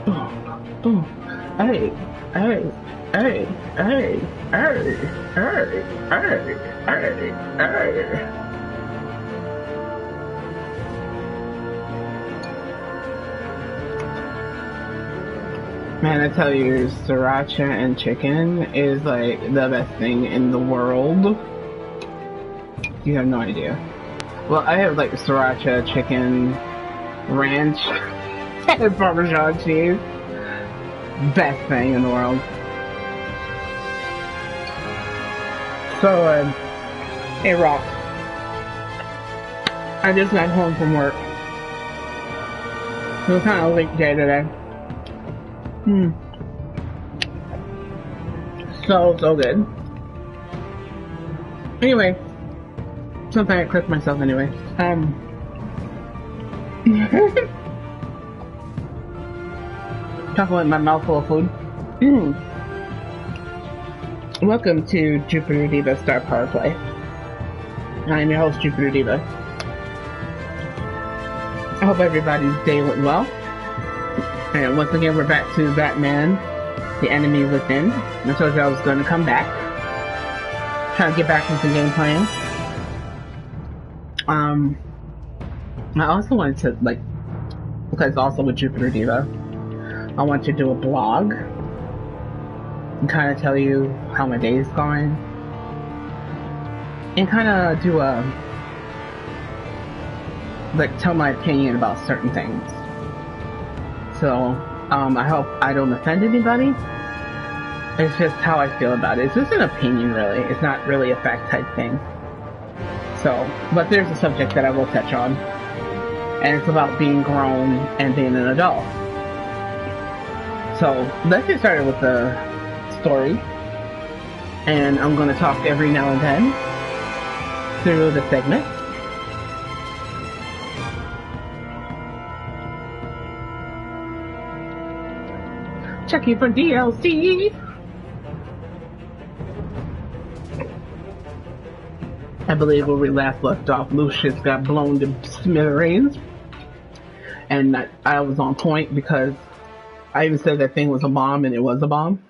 Boom, boom. Hey, hey, hey, hey, hey, hey, hey, hey, hey. Man, I tell you, sriracha and chicken is like the best thing in the world. You have no idea. Well, I have like sriracha, chicken, ranch, and Parmesan cheese. Best thing in the world. So, hey, Rock, I just got home from work. It was kind of a late day today. Hmm. So good. Anyway, something I cooked myself anyway. Talking with my mouth full of food. Mm. Welcome to Jupiter Diva Star Power Play. I'm your host, Jupiter Diva. I hope everybody's day went well. And once again, we're back to Batman, The Enemy Within. I told you I was going to come back. Trying to get back into game playing. I also wanted to, like, because also with Jupiter Diva, I want to do a blog and kind of tell you how my day is going. And kind of do a, like, tell my opinion about certain things. So, I hope I don't offend anybody. It's just how I feel about it. It's just an opinion, really. It's not really a fact type thing. So, but there's a subject that I will touch on. And it's about being grown and being an adult. So, let's get started with the story. And I'm going to talk every now and then through the segment. Checking for DLC. I believe where we last left off, Lucius got blown to smithereens. And I was on point because I even said that thing was a bomb, and it was a bomb.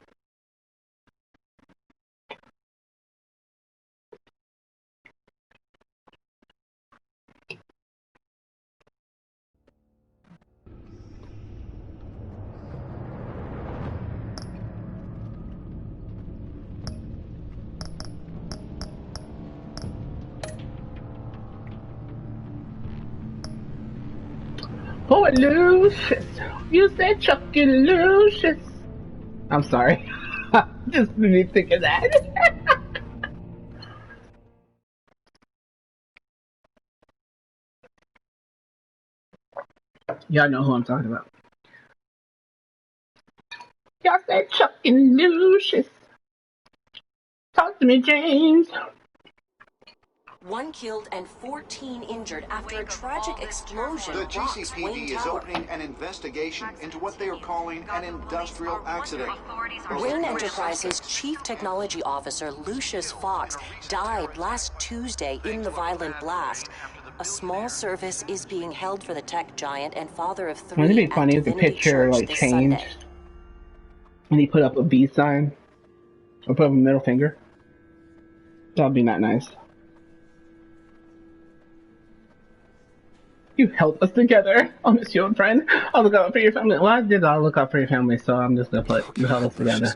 Poor Lucius, you said Chucky Lucius. I'm sorry. Just me thinking that. Y'all know who I'm talking about. Y'all said Chucky Lucius. Talk to me, James. One killed and 14 injured after a tragic explosion. The JCPP is opening an investigation into what they are calling an industrial accident. Wayne Enterprises' chief technology officer, Lucius Fox, died last Tuesday in the violent blast. A small service is being held for the tech giant and father of three Wouldn't it be funny at if the Divinity picture Church like this changed Sunday. and he put up a B sign or put up a middle finger? That'd be not nice. You held us together. I'll miss you, old friend. I'll look out for your family. Well, I did all look out for your family, so I'm just gonna put you held us together.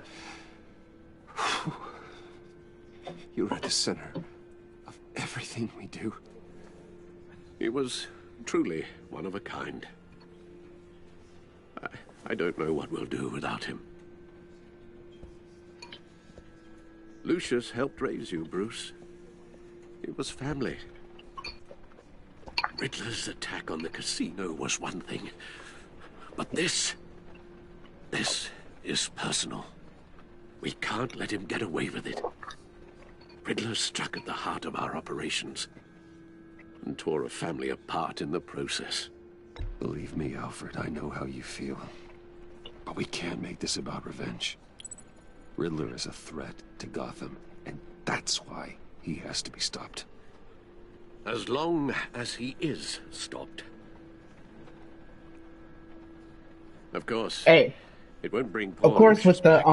You're at the center of everything we do. He was truly one of a kind. I don't know what we'll do without him. Lucius helped raise you, Bruce. It was family. Riddler's attack on the casino was one thing, but this is personal. We can't let him get away with it. Riddler struck at the heart of our operations and tore a family apart in the process. Believe me, Alfred, I know how you feel. But we can't make this about revenge. Riddler is a threat to Gotham, and that's why he has to be stopped. As long as he is stopped. Of course. Hey, It won't bring of course, with back.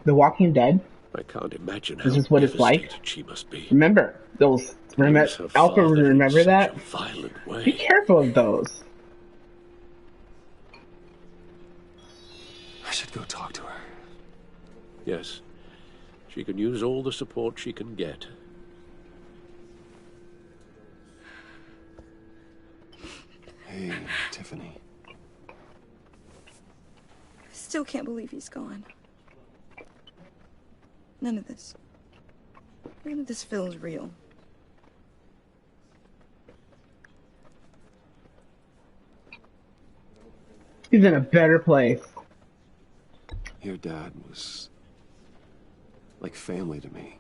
the Walking Dead, I can't imagine this how is what it's like. devastated she must be. Remember those? Lose her Alpha, father in remember such that? a violent way. Be careful of those. I should go talk to her. Yes. She can use all the support she can get. Hey, Tiffany. I still can't believe he's gone. None of this feels real. He's in a better place. Your dad was like family to me.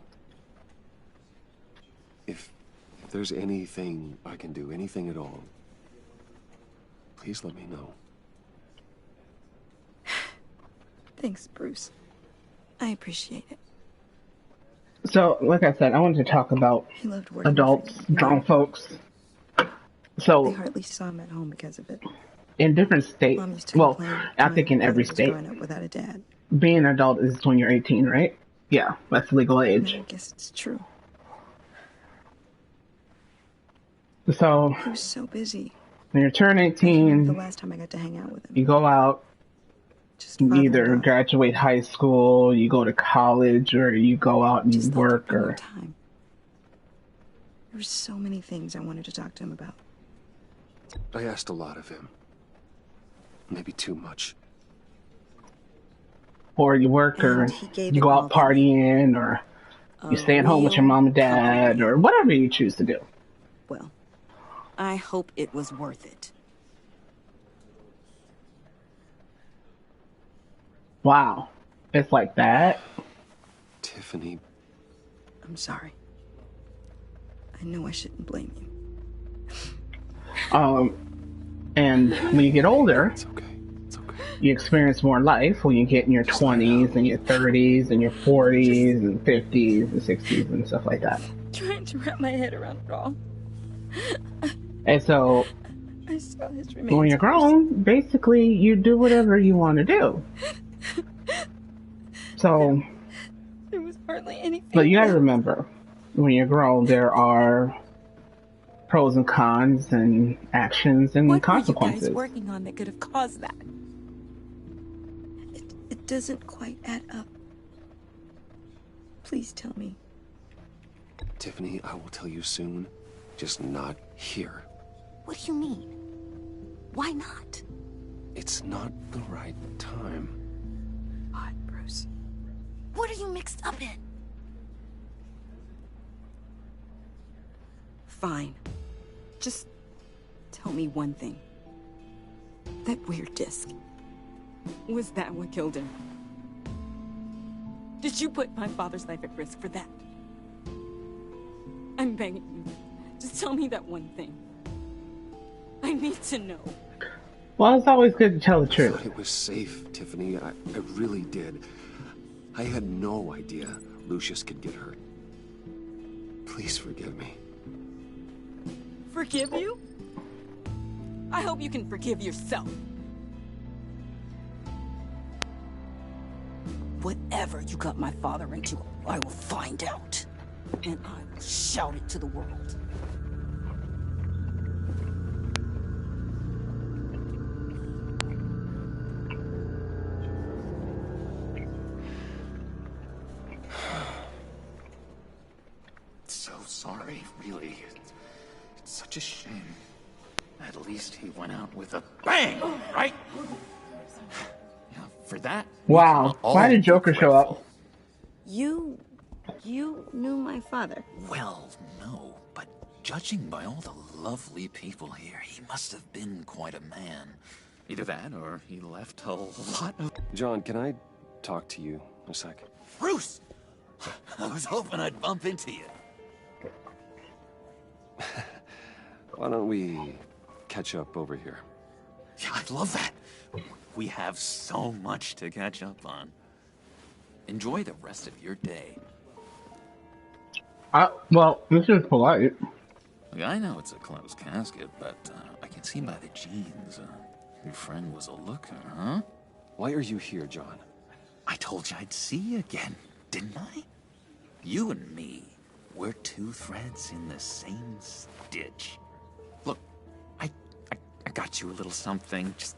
If there's anything I can do, anything at all, please let me know. Thanks, Bruce. I appreciate it. So, like I said, I wanted to talk about He loved working adults, with me. grown folks. They So, hardly saw him at home because of it. in different states, Mom used to well, complain I think in my every brother was state, growing up without a dad. being an adult is when you're 18, right? Yeah, that's legal age. No, I guess it's true. So, He was so busy. when you turn I can't remember the 18, last time I got to hang out with him. you go out, Just you father either and daughter. graduate high school, you go to college, or you go out and Just you thought there'd work, be more or... time. There were so many things I wanted to talk to him about. I asked a lot of him. Maybe too much. Or you work, or And he gave you it go all out to me. partying, or you stay at home with your real mom and dad, compliment. or whatever you choose to do. Well, I hope it was worth it. Wow. It's like that. Tiffany, I'm sorry. I know I shouldn't blame you. And when you get older, it's okay. It's okay. you experience more life when you get in your 20s and your 30s and your 40s and 50s and 60s and stuff like that. Trying to wrap my head around it all. And so, I saw his remains. when you're grown, basically, you do whatever you want to do. So, There was hardly anything. but you gotta remember, when you're grown, there are pros and cons and actions and What consequences. were you guys working on that could have caused that? It doesn't quite add up. Please tell me. Tiffany, I will tell you soon. Just not here. What do you mean? Why not? It's not the right time. What, Bruce? What are you mixed up in? Fine. Just tell me one thing. That weird disc. Was that what killed him? Did you put my father's life at risk for that? I'm begging you. Just tell me that one thing. I need to know. Well, it's always good to tell the I truth. thought it was safe, Tiffany. I really did. I had no idea Lucius could get hurt. Please forgive me. Forgive you? I hope you can forgive yourself. Whatever you got my father into, I will find out. And I will shout it to the world. So sorry, really. It's such a shame. At least he went out with a bang, right? Yeah, for that. we Wow. can all Why did be Joker show up? grateful. You knew my father. Well, no, but judging by all the lovely people here, he must have been quite a man. Either that, or he left a lot of... John, can I talk to you a sec? Bruce! I was hoping I'd bump into you. Why don't we catch up over here? Yeah, I'd love that. We have so much to catch up on. Enjoy the rest of your day. Well, this is polite. Look, I know it's a closed casket, but I can see by the jeans. Your friend was a looker, huh? Why are you here, John? I told you I'd see you again, didn't I? You and me, we're two threads in the same stitch. Look, I got you a little something, just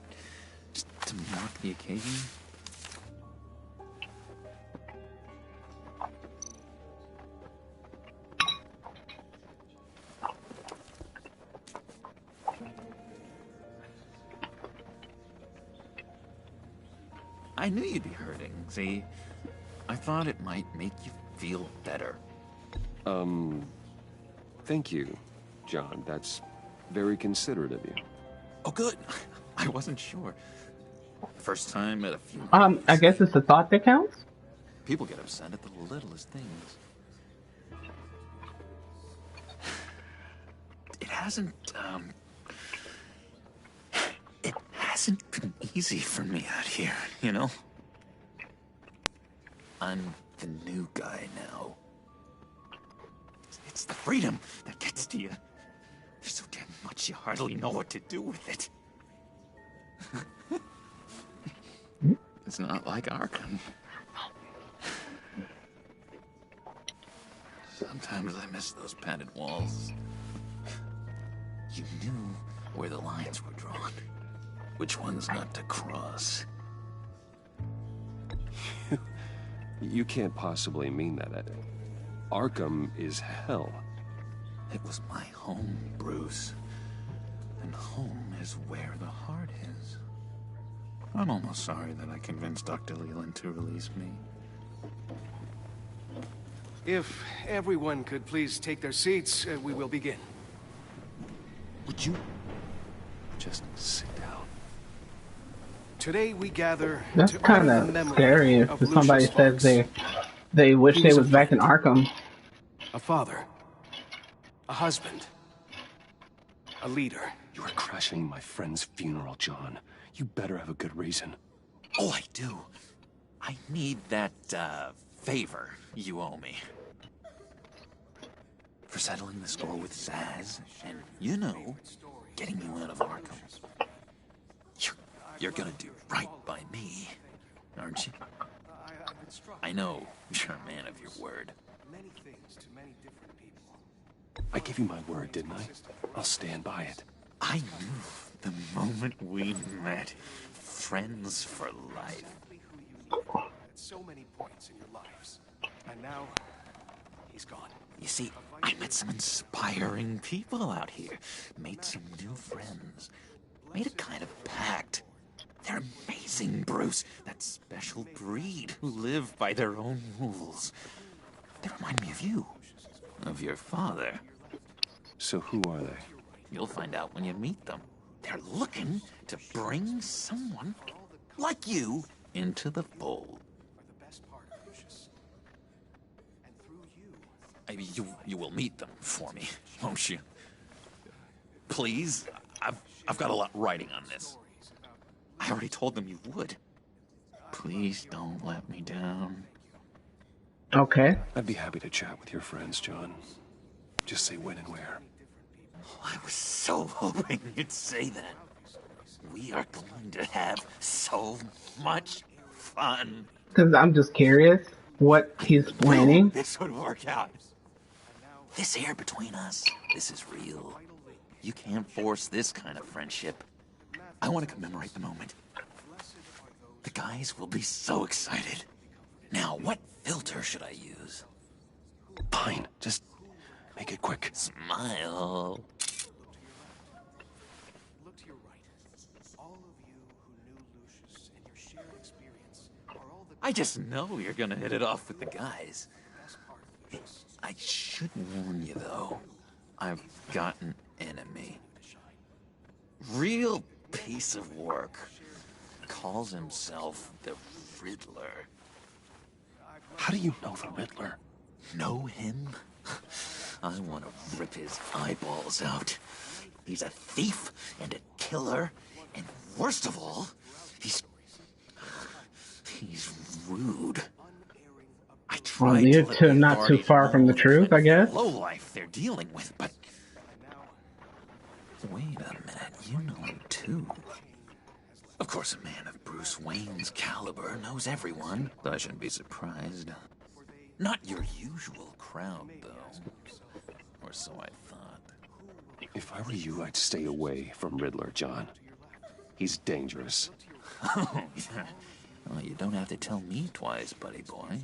to mark the occasion. I knew you'd be hurting, see? I thought it might make you feel better. Thank you, John. That's very considerate of you. Oh, good. I wasn't sure. First time at a few. I guess it's the thought that counts. People get upset at the littlest things. It hasn't been easy for me out here, you know? I'm the new guy now. It's the freedom that gets to you. There's so damn much you hardly know what to do with it. It's not like Arkham. Sometimes I miss those padded walls. You knew where the lines were drawn. Which ones not to cross. You can't possibly mean that. Arkham is hell. It was my home, Bruce. And home is where the heart is. I'm almost sorry that I convinced Dr. Leland to release me. If everyone could please take their seats, we will begin. Would you just sit down? Today we gather That's to kind honor the of memory scary if of somebody Lucius says Fox. they wish He they was was a back in friend. Arkham. A father. A husband. A leader. You are crashing my friend's funeral, John. You better have a good reason. Oh, I do. I need that, favor you owe me. For settling the score with Zaz, and, you know, getting you out of Arkham. You're gonna do right by me, aren't you? I know you're a man of your word. Many things to many different people. I gave you my word, didn't I? I'll stand by it. I knew the moment we met, friends for life. Exactly who you needed at so many points in your lives. And now, he's gone. You see, I met some inspiring people out here, made some new friends, made a kind of pact. They're amazing, Bruce. That special breed who live by their own rules. They remind me of you, of your father. So who are they? You'll find out when you meet them. They're looking to bring someone like you into the fold. The best part of Lucius. And through you. I mean, you will meet them for me, won't you? Please, I've got a lot writing on this. I already told them you would. Please don't let me down. Okay. I'd be happy to chat with your friends, John. Just say when and where. I was so hoping you'd say that. We are going to have so much fun. Because I'm just curious what he's planning. This would work out. This air between us, this is real. You can't force this kind of friendship. I want to commemorate the moment. The guys will be so excited. Now, what filter should I use? Fine, just make it quick. Smile. Look to your right. All of you who knew Lucius and your shared experience are all the I just know you're gonna hit it off with the guys. best part of Lucius. I should warn you, though. I've got an enemy. Real piece of work. Calls himself the Riddler. How do you know the Riddler? Know him? I want to rip his eyeballs out. He's a thief and a killer, and worst of all, he's rude. I tried you're to let not too far from the truth, I guess. Low life they're dealing with, but wait a minute, you know him too. Of course, a man of Bruce Wayne's caliber knows everyone, so I shouldn't be surprised. Not your usual crowd, though. Or so I thought. If I were you, I'd stay away from Riddler, John. He's dangerous. Oh, yeah. Well, you don't have to tell me twice, buddy boy.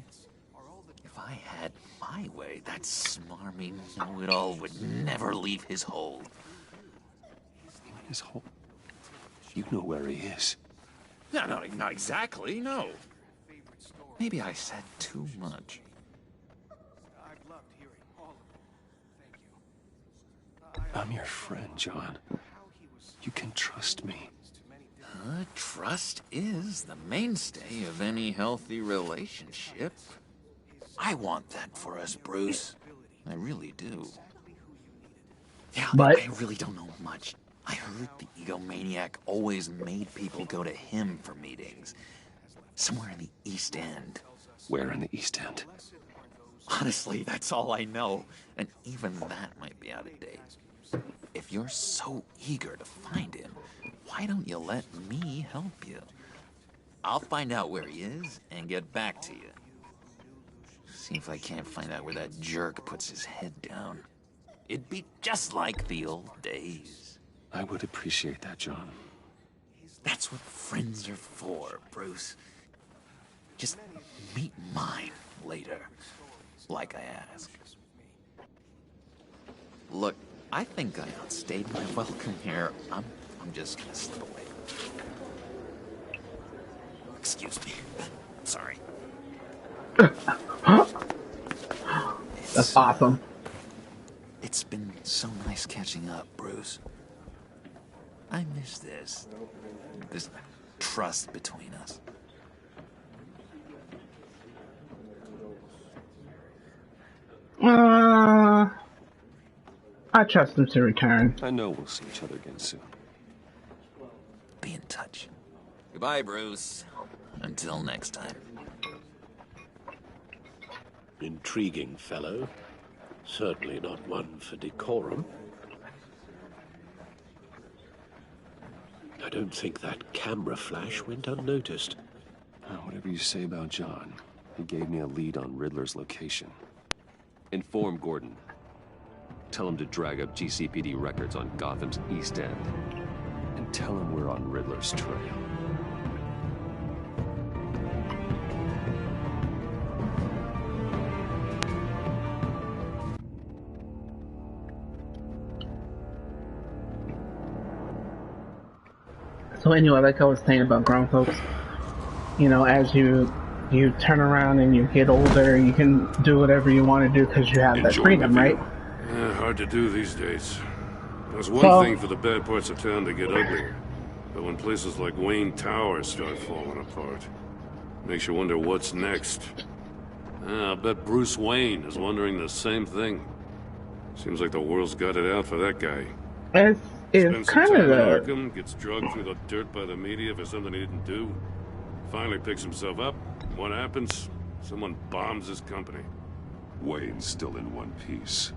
If I had my way, that smarmy know-it-all would never leave his hole. His hole? You know where he is. No, not exactly, no. Maybe I said too much. I've loved hearing all of it. Thank you. I'm your friend, John. You can trust me. Trust is the mainstay of any healthy relationship. I want that for us, Bruce. I really do. Yeah, But I really don't know much. I heard the egomaniac always made people go to him for meetings. Somewhere in the East End. Where in the East End? Honestly, that's all I know. And even that might be out of date. If you're so eager to find him, why don't you let me help you? I'll find out where he is and get back to you. See if I can't find out where that jerk puts his head down. It'd be just like the old days. I would appreciate that, John. That's what friends are for, Bruce. Just meet mine later, like I asked. Look, I think I outstayed my welcome here. I'm just gonna slip away. Excuse me. Sorry. that's awesome. It's been so nice catching up, Bruce. I miss this trust between us. I trust him to return. I know we'll see each other again soon. Be in touch. Goodbye, Bruce. Until next time. Intriguing fellow. Certainly not one for decorum. I don't think that camera flash went unnoticed. Whatever you say about John, he gave me a lead on Riddler's location. Inform Gordon. Tell him to drag up GCPD records on Gotham's East End. And tell him we're on Riddler's trail. So anyway, like I was saying about grown folks, you know, as you turn around and you get older, you can do whatever you want to do because you have that freedom, right? Yeah, hard to do these days. There's one thing for the bad parts of town to get uglier, but when places like Wayne Tower start falling apart, makes you wonder what's next. I bet Bruce Wayne is wondering the same thing. Seems like the world's got it out for that guy. It's kind of Arkham, gets drugged through the dirt by the media for something he didn't do. Finally picks himself up. What happens? Someone bombs his company. Wayne's still in one piece.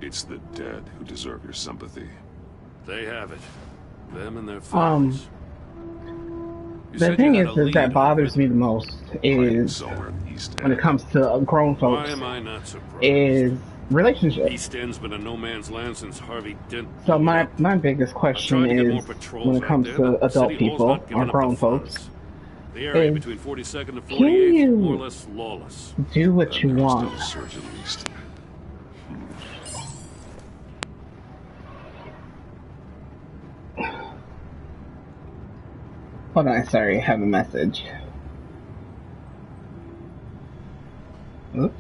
It's the dead who deserve your sympathy. They have it. Them and their families. The thing is that bothers me the most is when it comes to grown folks. Why am I not surprised? Is relationships. East End's been a no man's land since Harvey Dent. So my biggest question is when it comes to adult people or grown folks. The area between 42nd and 48th is more or less lawless. Do what you want. Hold on, sorry, I have a message. Oops.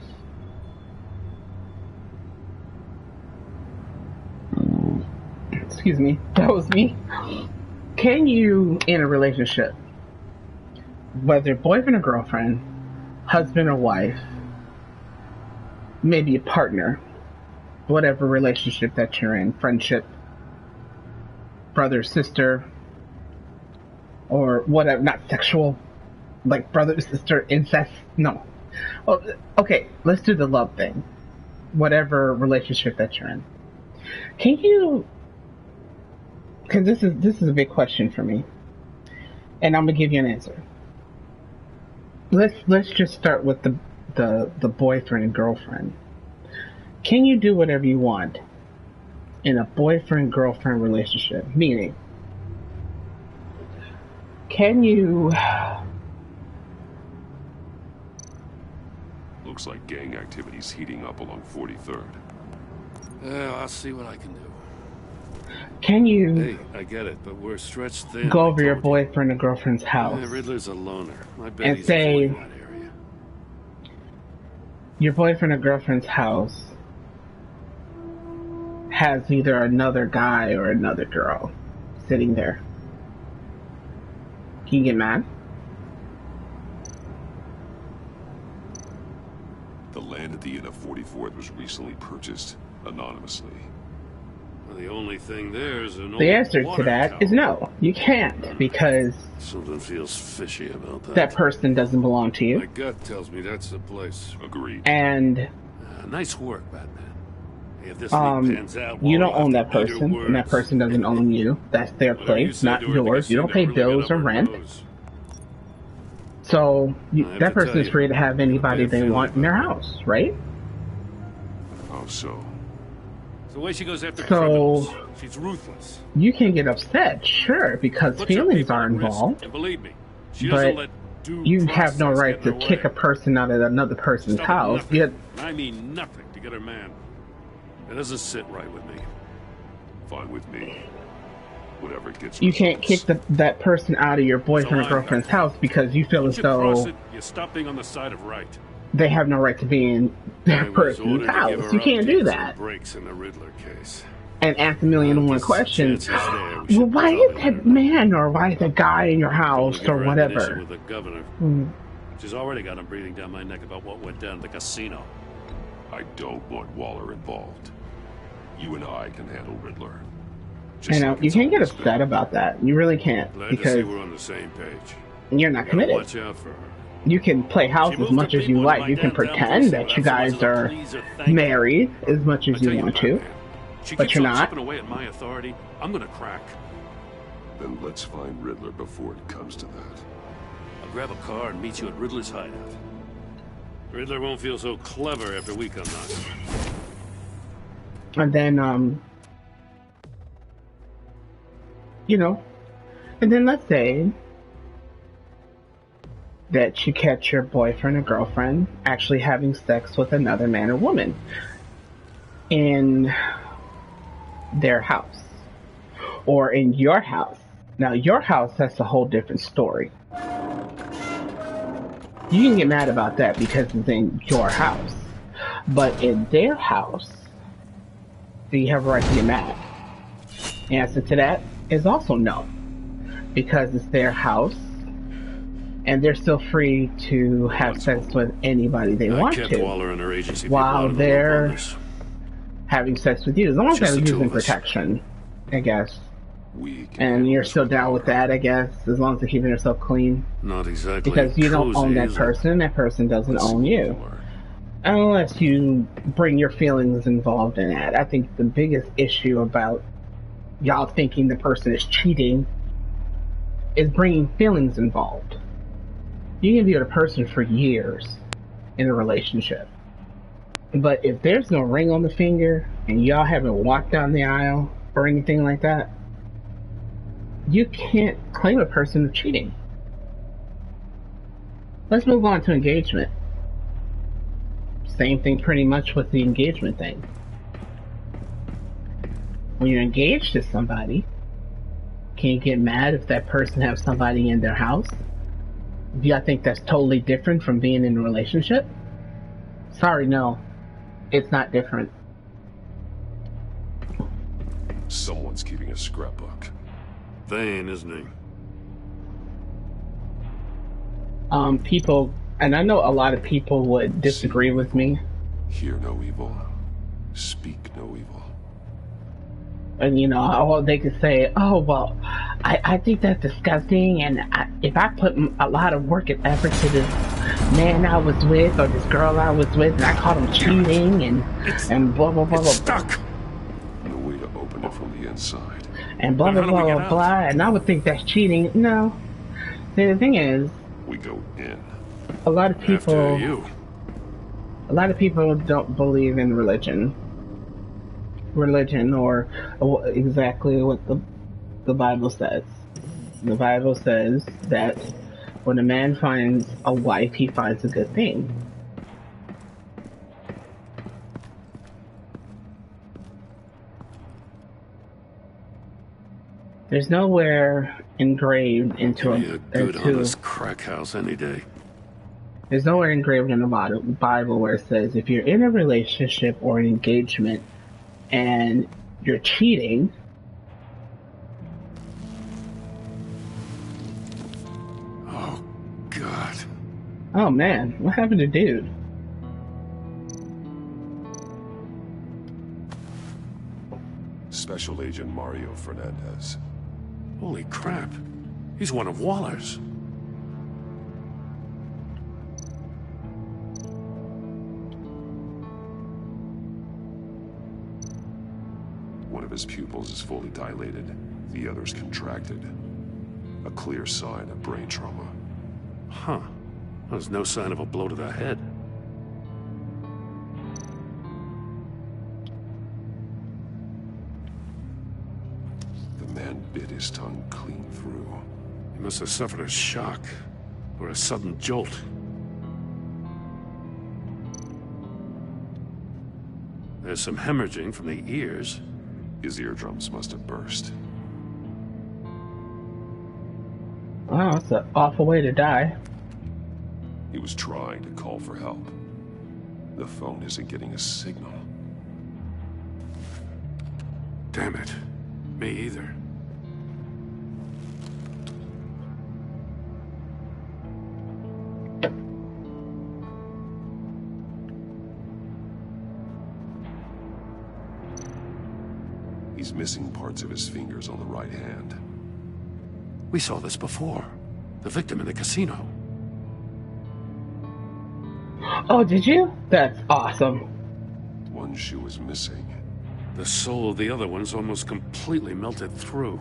Excuse me, that was me. Can you, in a relationship, whether boyfriend or girlfriend, husband or wife, maybe a partner, whatever relationship that you're in, friendship, brother, sister, or whatever, not sexual, like brother, sister, incest, no. Well, okay, let's do the love thing. Whatever relationship that you're in. Can you, because this is a big question for me. And I'm gonna give you an answer. Let's just start with the boyfriend and girlfriend. Can you do whatever you want in a boyfriend-girlfriend relationship? Meaning, can you... Looks like gang activity's heating up along 43rd. Yeah, I'll see what I can do. Can you... Hey, I get it, but we're stretched thin. Go over your boyfriend or girlfriend's house. Yeah, Riddler's a loner. I bet and he's say, avoiding that area. Your boyfriend or girlfriend's house has either another guy or another girl sitting there. Can you get mad? The land at the end of 44th was recently purchased anonymously. Well, the only thing there is an old The answer to water that tower. is no. You can't, because Something feels fishy about that. that person doesn't belong to you. My gut tells me that's the place. Agreed. And Nice work, Batman. Hey, if this thing pans out, you don't we'll own have that to eat your person, and that words. person doesn't own you. That's their Whatever you place, said not to her, yours. You don't pay really got bills or on her rent. nose. So I have that to person tell is you, free to have anybody bad they feeling want in their about house, right? Oh, so? It's the way she goes after So- criminals. She's ruthless. You can get upset, sure, because Puts her feelings people are at risk, involved, and believe me, she doesn't but let due you have no process right get to in her kick a way. person out of another person's Stop at house. nothing, Yet and I mean nothing, to get her man. It doesn't sit right with me. Fine with me. Whatever gets you can't kick that person out of your boyfriend or line, girlfriend's house because you feel Once as you cross though it, you stop being on the side of right. they have no right to be in I that was person's ordered to give house. her You can't do updates that. and breaks in the Riddler case. And ask a million and one Just questions. chances there, we should Well, why probably is let her that know. man or why is that guy in your Don't house give or her ammunition whatever? with the governor. She's already got him breathing down my neck about what went down at the casino. I don't want Waller involved. You and I can handle Riddler. Just You know, like you it's can't get always been. upset about that. You really can't, Glad to because see we're on the same page. you're not Gotta committed. watch out for her. You can play house She as moved much her as you people into like. my You can downtown pretend precinct that you without so much guys as a are please or thank you. married as much I as tell you you want what, to, man. She but keeps you're on not. chipping away at my authority. I'm gonna crack. Then let's find Riddler before it comes to that. I'll grab a car and meet you at Riddler's hideout. Riddler won't feel so clever after we come knocking. And then, you know, and then let's say that you catch your boyfriend or girlfriend actually having sex with another man or woman in their house or in your house. Now, your house, that's a whole different story. You can get mad about that because it's in your house. But in their house, do you have a right to get mad? The answer to that is also no. Because it's their house, and they're still free to have sex with anybody they I want kept to Waller and her agency people while out of the loop they're on this. having sex with you. As long as Just they're the two using of us. protection, I guess. We can And handle you're this still with down with power. that, I guess, as long as they're keeping themselves clean. Not exactly Because you don't cozy, own that is it? person, and that person doesn't Let's own see you. more. Unless you bring your feelings involved in that. I think the biggest issue about y'all thinking the person is cheating is bringing feelings involved. You can be with a person for years in a relationship. But if there's no ring on the finger and y'all haven't walked down the aisle or anything like that, you can't claim a person of cheating. Let's move on to engagement. Same thing pretty much with the engagement thing. When you're engaged to somebody, can you get mad if that person has somebody in their house? Do y'all think that's totally different from being in a relationship? Sorry, no. It's not different. Someone's keeping a scrapbook. Thane, isn't he? People, and I know a lot of people would disagree with me, Hear no evil. Speak no evil. and you know, oh, they could say, "Oh, well, I think that's disgusting," and if I put a lot of work and effort to this man I was with or this girl I was with, and I caught him cheating and blah blah blah blah, Stuck! No way to open it from the inside. and blah blah Then how do we blah get blah out? blah, and I would think that's cheating. No, See, the thing is, We go in. a lot of After people, you. a lot of people don't believe in religion, or exactly what the Bible says. The Bible says that when a man finds a wife, he finds a good thing. There's nowhere engraved into Give me a good, honest crack house any day. There's nowhere engraved in the Bible where it says if you're in a relationship or an engagement and you're cheating, Oh, God. oh man, what happened to dude? Special Agent Mario Fernandez. Holy crap. He's one of Waller's. One of his pupils is fully dilated, the other's contracted. A clear sign of brain trauma. Huh. There's no sign of a blow to the head. The man bit his tongue clean through. He must have suffered a shock, or a sudden jolt. There's some hemorrhaging from the ears. His eardrums must have burst. Wow, that's an awful way to die. He was trying to call for help. The phone isn't getting a signal. Damn it. Me either. He's missing parts of his fingers on the right hand. We saw this before. The victim in the casino. Oh, did you? That's awesome. One shoe is missing. The soul of the other one's almost completely melted through.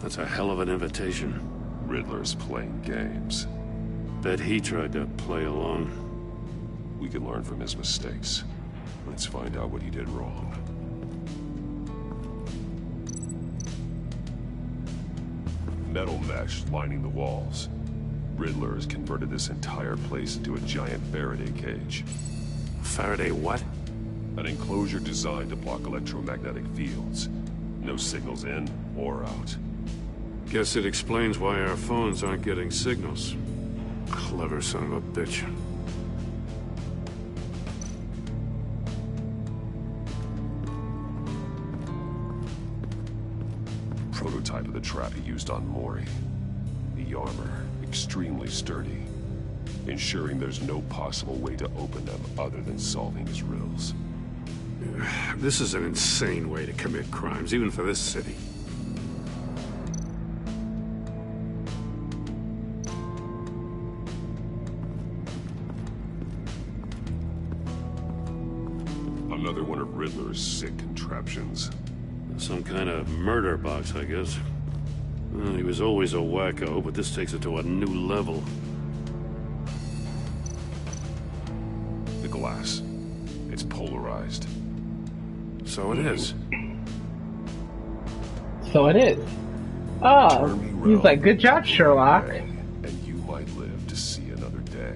That's a hell of an invitation. Riddler's playing games. Bet he tried to play along. We can learn from his mistakes. Let's find out what he did wrong. Metal mesh lining the walls. Riddler has converted this entire place into a giant Faraday cage. Faraday what? An enclosure designed to block electromagnetic fields. No signals in or out. Guess it explains why our phones aren't getting signals. Clever son of a bitch. Prototype of the trap he used on Mori. The armor, extremely sturdy, ensuring there's no possible way to open them other than solving his riddles. This is an insane way to commit crimes, even for this city. Another one of Riddler's sick contraptions. Some kind of murder box, I guess. Well, he was always a wacko, but this takes it to a new level. The glass. It's polarized. So it is. So it is. Oh, he's like, good job, Sherlock. And you might live to see another day.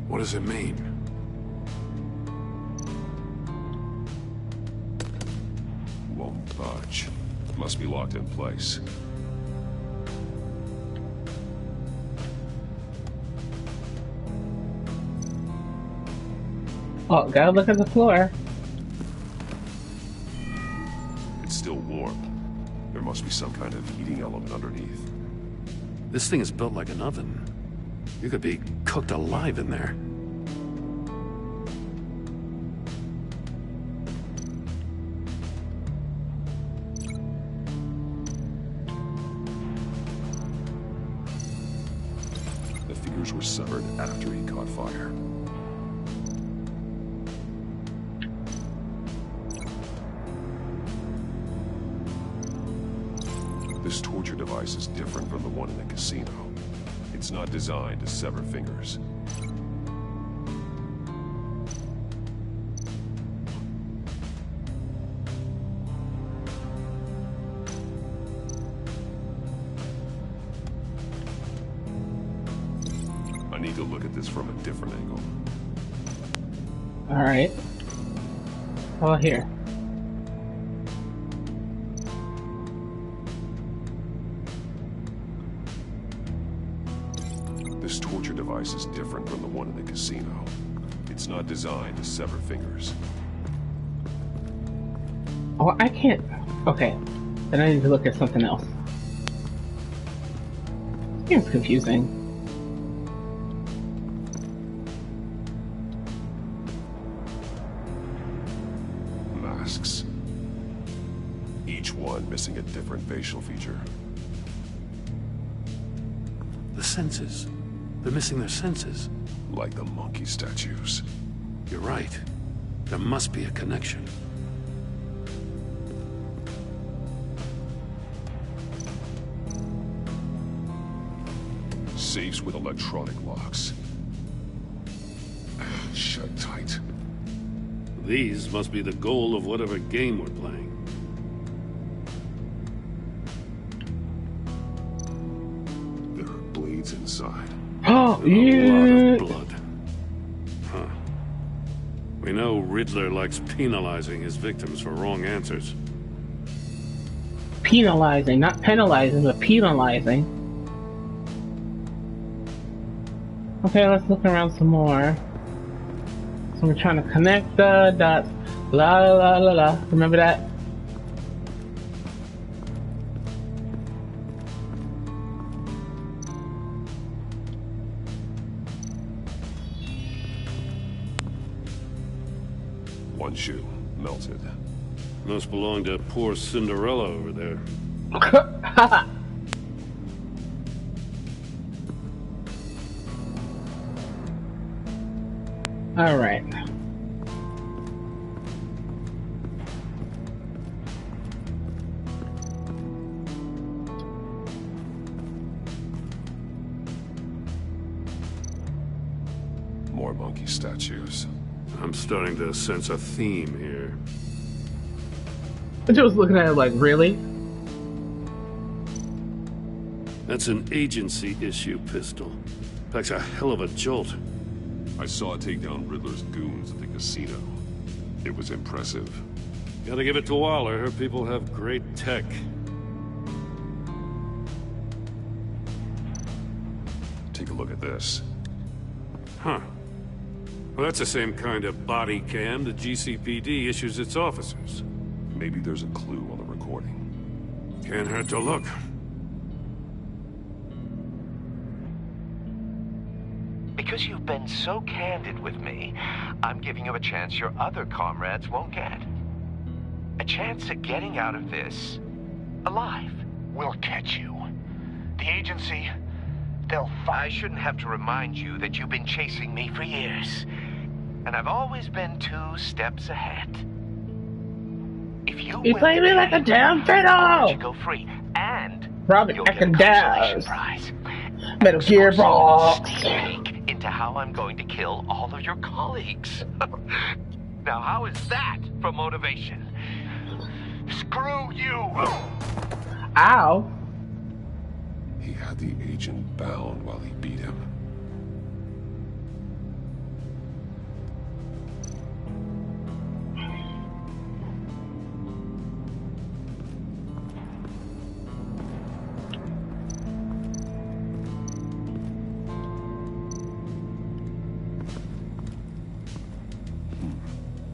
What does it mean? Won't budge. Must be locked in place. Oh, gotta look at the floor. It's still warm. There must be some kind of heating element underneath. This thing is built like an oven. You could be cooked alive in there. The fingers were severed after he caught fire. This torture device is different from the one in the casino. It's not designed to sever fingers. I need to look at this from a different angle. Alright. How about here? This torture device is different from the one in the casino. It's not designed to sever fingers. Oh, I can't. Okay. Then I need to look at something else. It's confusing. Masks. Each one missing a different facial feature. The senses. They're missing their senses. Like the monkey statues. You're right. There must be a connection. Safes with electronic locks. Shut tight. These must be the goal of whatever game we're playing. There are blades inside. Oh, And a lot yeah. of blood. Huh. We know Riddler likes penalizing his victims for wrong answers. Penalizing, not penalizing, but penalizing. Okay, let's look around some more. So we're trying to connect the dots. La la la la. Remember that? One shoe, melted. Must belong to poor Cinderella over there. All right. More monkey statues. I'm starting to sense a theme here. I just was looking at it like, really? That's an agency issue pistol. Packs a hell of a jolt. I saw it take down Riddler's goons at the casino. It was impressive. Gotta give it to Waller. Her people have great tech. Take a look at this. Huh. Well, that's the same kind of body cam the GCPD issues its officers. Maybe there's a clue on the recording. Can't hurt to look. Because you've been so candid with me, I'm giving you a chance your other comrades won't get. A chance at getting out of this alive. We'll catch you. The agency, they'll I shouldn't have to remind you that you've been chasing me for years. And I've always been 2 steps ahead. If you play me like a damn I'll let you fiddle! go free, and Robin you'll get a Ecken consolation does. prize. Metal Gear Box. Sneak into how I'm going to kill all of your colleagues. Now, how is that for motivation? Screw you! Ow. He had the agent bound while he beat him.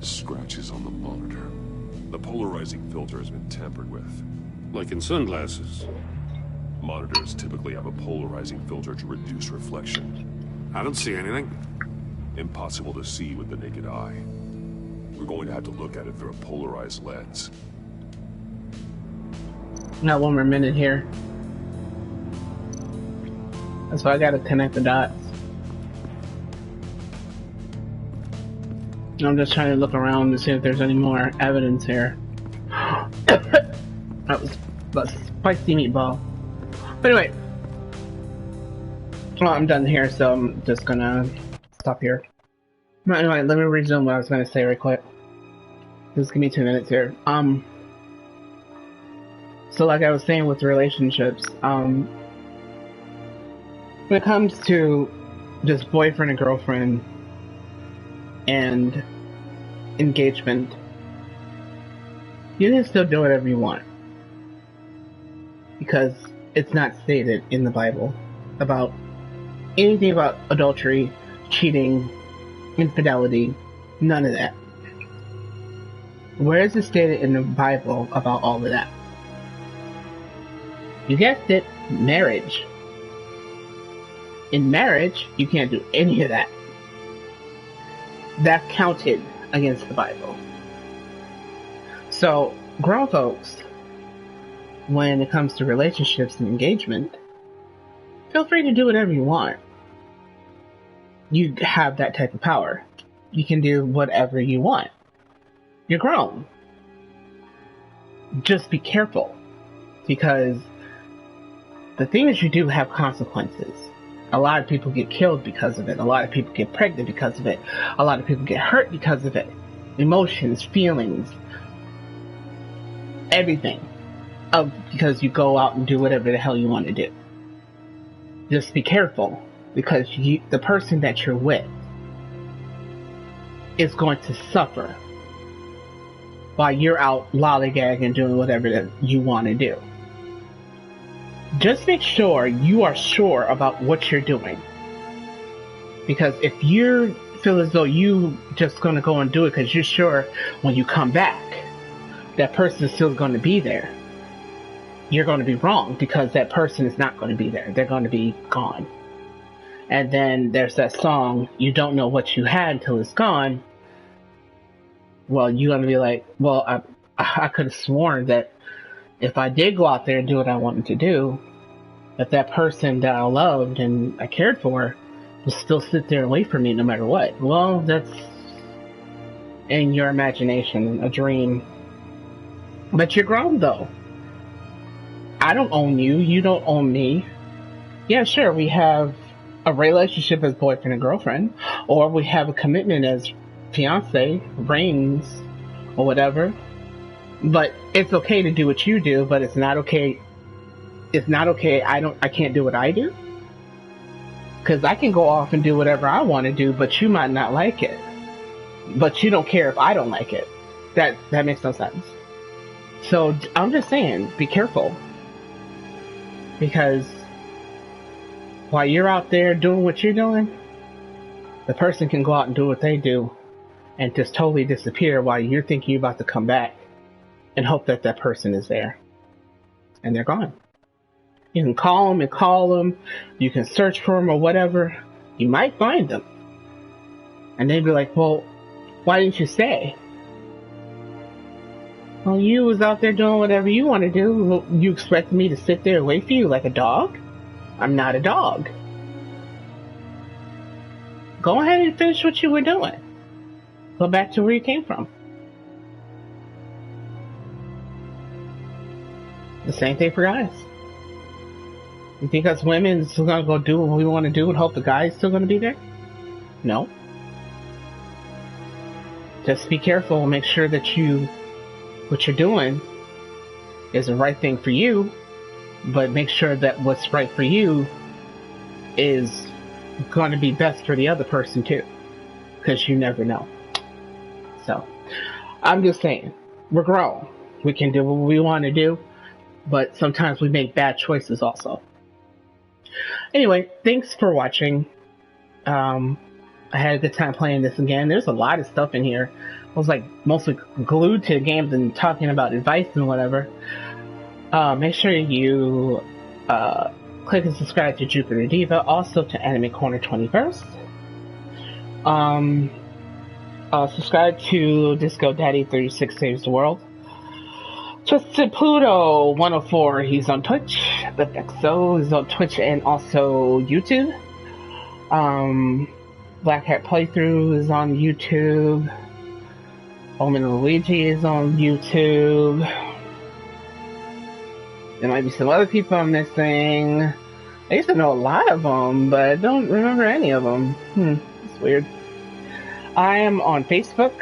Scratches on the monitor. The polarizing filter has been tampered with. Like in sunglasses. Monitors typically have a polarizing filter to reduce reflection. I don't see anything. Impossible to see with the naked eye. We're going to have to look at it through a polarized lens. Got one more minute here. That's why I gotta connect the dots. I'm just trying to look around to see if there's any more evidence here. That was Spicy meatball. But anyway, well, I'm done here, so I'm just gonna stop here. But anyway, let me resume what I was gonna say right quick. Just give me 2 minutes here. So like I was saying with relationships, when it comes to just boyfriend and girlfriend and engagement, you can still do whatever you want. Because it's not stated in the Bible about anything about adultery, cheating, infidelity, none of that. Where is it stated in the Bible about all of that? You guessed it, marriage. In marriage, you can't do any of that. That counted against the Bible. So, grown folks, when it comes to relationships and engagement, feel free to do whatever you want. You have that type of power. You can do whatever you want. You're grown. Just be careful, because the things you do have consequences. A lot of people get killed because of it. A lot of people get pregnant because of it. A lot of people get hurt because of it. Emotions, feelings, everything. Because you go out and do whatever the hell you want to do. Just be careful, because the person that you're with is going to suffer while you're out lollygagging, doing whatever that you want to do. Just make sure you are sure about what you're doing. Because if you feel as though you just going to go and do it because you're sure when you come back that person is still going to be there, you're going to be wrong, because that person is not going to be there. They're going to be gone. And then there's that song, you don't know what you had until it's gone. Well, you're going to be like, well, I could have sworn that if I did go out there and do what I wanted to do, that person that I loved and I cared for would still sit there and wait for me no matter what. Well, that's in your imagination, a dream. But you're grown, though. I don't own you. You don't own me. Yeah, sure, we have a relationship as boyfriend and girlfriend, or we have a commitment as fiance, rings, or whatever. But it's okay to do what you do, but it's not okay. It's not okay. I can't do what I do. Because I can go off and do whatever I want to do, but you might not like it. But you don't care if I don't like it. That makes no sense. So I'm just saying, be careful. Because while you're out there doing what you're doing, the person can go out and do what they do and just totally disappear while you're thinking you're about to come back and hope that that person is there. And they're gone. You can call them and call them. You can search for them or whatever. You might find them. And they'd be like, well, why didn't you say? Well, you was out there doing whatever you want to do. You expect me to sit there and wait for you like a dog? I'm not a dog. Go ahead and finish what you were doing. Go back to where you came from. The same thing for guys. You think us women are still going to go do what we want to do and hope the guy's still going to be there? No. Just be careful and make sure that what you're doing is the right thing for you, but make sure that what's right for you is going to be best for the other person too, because you never know. So, I'm just saying, we're grown. We can do what we want to do, but sometimes we make bad choices also. Anyway, thanks for watching. I had a good time playing this again. There's a lot of stuff in here. I was like mostly glued to games and talking about advice and whatever. Make sure you click and subscribe to Jupiter Diva, also to Anime Corner 21st. Subscribe to Disco Daddy 36 Saves the World. Twisted Pluto 104, he's on Twitch. The Vexo is on Twitch and also YouTube. Black Hat Playthrough is on YouTube. Omen Luigi is on YouTube. There might be some other people I'm missing. I used to know a lot of them, but I don't remember any of them. It's weird. I am on Facebook,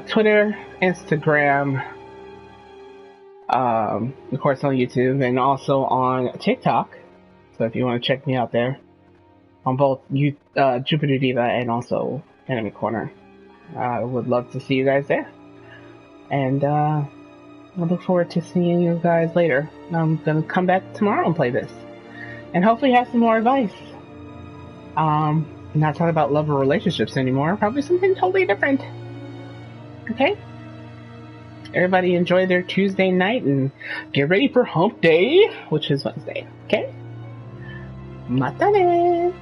Twitter, Instagram, of course on YouTube, and also on TikTok. So if you want to check me out there, on both Jupiter Diva and also Enemy Corner, I would love to see you guys there. And I look forward to seeing you guys later. I'm gonna come back tomorrow and play this, and hopefully have some more advice. Not talking about love or relationships anymore. Probably something totally different. Okay? Everybody enjoy their Tuesday night and get ready for hump day, which is Wednesday. Okay? Matane!